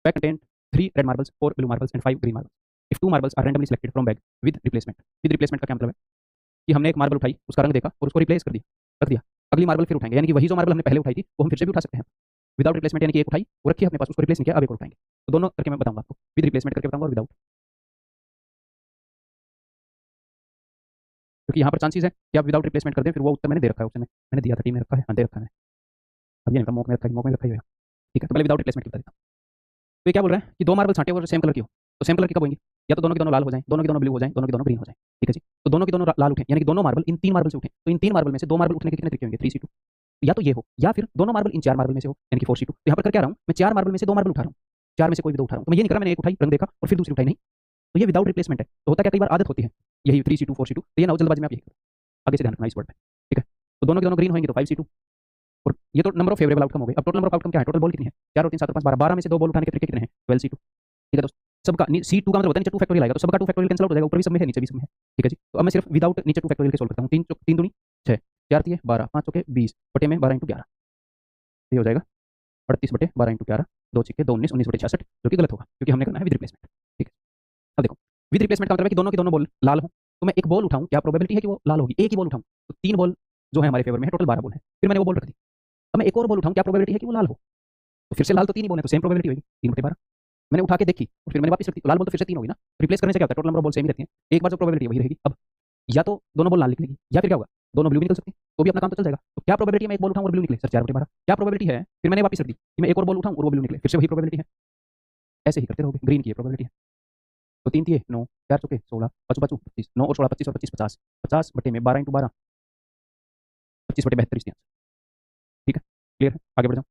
Bag contain 3 red marbles, 4 blue marbles and 5 green marbles. If 2 marbles are randomly selected from bag with replacement का क्या मतलब है कि हमने एक मार्बल उठाई, उसका रंग देखा और उसको रिप्लेस कर दिया, रख दिया। अगली मार्बल फिर उठाएंगे, यानी कि वही जो मार्बल हमने पहले उठाई थी वो हम फिर से भी उठा सकते हैं विदाउट रिप्लेसमेंट, यानी कि एक उठाई वो रखी है अपने पास, उसको रिप्लेस नहीं किया, अब एक और उठाएंगे। तो दोनों करके मैं बताऊंगा आपको, विद रिप्लेसमेंट करके बताऊंगा और विदाउट, क्योंकि यहाँ पर चांसेस है कि आप विदाउट रिप्लेसमेंट कर दें, फिर वो उत्तर मैंने दे रखा है, उससे मैंने दिया था, टीम में रखा है, हाँ दे रखा है, अब ये नहीं मॉक में रखा है, मॉक में रखा ही होगा। ठीक है, तो पहले विदाउट रिप्लेसमेंट बता देता हूँ। तो ये क्या बोल रहे हैं कि दो मार्बल छांटे और सेम कलर की हो, तो सेम कलर की कब होंगी, या तो दोनों के दोनों लाल हो जाएं, दोनों के दोनों ब्लू हो जाएं, दोनों के दोनों ग्रीन हो जाएं। ठीक है जी, तो दोनों के दोनों लाल उठे, यानी कि दोनों मार्बल इन 3 मार्बल से उठे, तो इन 3 मार्बल में से 2 मार्बल उठने के कितने तरीके होंगे, 3C2, या तो ये हो, या फिर दोनों मार्बल इन 4 मार्बल में से हो, यानी कि 4C2। तो यहाँ पर कर क्या रहा हूँ मैं, 4 मार्बल में से 2 मार्बल उठा रहा हूँ, 4 में से कोई भी 2 उठा रहा हूँ, तो मैं ये नहीं कर रहा मैंने एक उठाई रंग देखा और फिर दूसरी उठाई, नहीं। तो ये विदाउट रिप्लेसमेंट है। तो होता क्या, कई बार आदत होती है यही 3C2 4C2, तो ये ना हो जल्दबाजी में आप यही करो, आगे से ध्यान रखना इस वर्ड में। ठीक है, तो दोनों के दोनों ग्रीन होंगे तो 5C2, और ये तो नंबर ऑफ फेवरेबल आउटकम हो गए। अब टोटल नंबर ऑफ आउटकम क्या है, टोटल बॉल कितनी है, 4 और 3 7 और 5 12, 12 में से 2 बॉल उठाने के तरीके कितने हैं, 12C2। ठीक है दोस्तों, सबका C2 का मतलब होता है नीचे 2 फैक्टोरियल आएगा, तो सबका 2 फैक्टोरियल कैंसिल आउट हो जाएगा, ऊपर भी सब में है नीचे भी सब में है। ठीक है जी, तो अब मैं सिर्फ विदाउट नीचे 2 फैक्टोरियल के सोल्व करता हूँ। 3 दूनी 6, 4 तिये 12, 5 चौके 20 बटे में 12 × 11, ये हो जाएगा 38 बटे 12 × 11, 2 छिक्के 2 19, 19 बटे 66, जो कि गलत होगा क्योंकि हमने करना है विद रिप्लेसमेंट। ठीक है, अब देखो विद रिप्लेसमेंट का मतलब है कि दोनों की दोनों बॉल लाल हो, तो मैं एक बॉल उठाऊं, क्या प्रोबेबिलिटी है कि वो लाल होगी, एक ही बॉल उठाऊं, तो 3 बॉल जो है हमारे फेवर में है, टोटल 12 बॉल है, फिर मैंने वो बॉल रख दी। अब मैं एक और बॉल उठाऊं, क्या प्रोबेबिलिटी है कि वो लाल हो, तो फिर से लाल तो 3 ही बॉल है, तो सेम प्रोबेबिलिटी होगी 3/12। मैंने उठा के देखी और फिर मैंने वापस रख दी, तो लाल बॉल तो फिर से 3 होगी ना। रिप्लेस करने से क्या होता है, total number of ball same ही रहती है, एक बार जो प्रोबेबिलिटी वही रहेगी। अब या तो दोनों बॉल लाल निकलेगी, या फिर क्या होगा, दोनों ब्लू निकल सकती है, तो भी अपना काम तो चल जाएगा। तो क्या प्रोबेबिलिटी है मैं एक बॉल उठाऊं और ब्लू निकले, सर 4/12। क्या प्रोबेबिलिटी है, फिर मैंने वापस रख दी कि मैं एक और बॉल उठाऊं और वो ब्लू निकले, फिर से वही प्रोबेबिलिटी है। ऐसे ही करते रहोगे, ग्रीन की प्रोबेबिलिटी है, तो 3 तिये 9, 4 चौके 16, 5 5 25, 9 और 16 25 और 25 50, 50 बटे में 12 × 12, 25 बटे 72 इसके आंसर। ठीक है, क्लियर है, आगे बढ़ जाओ।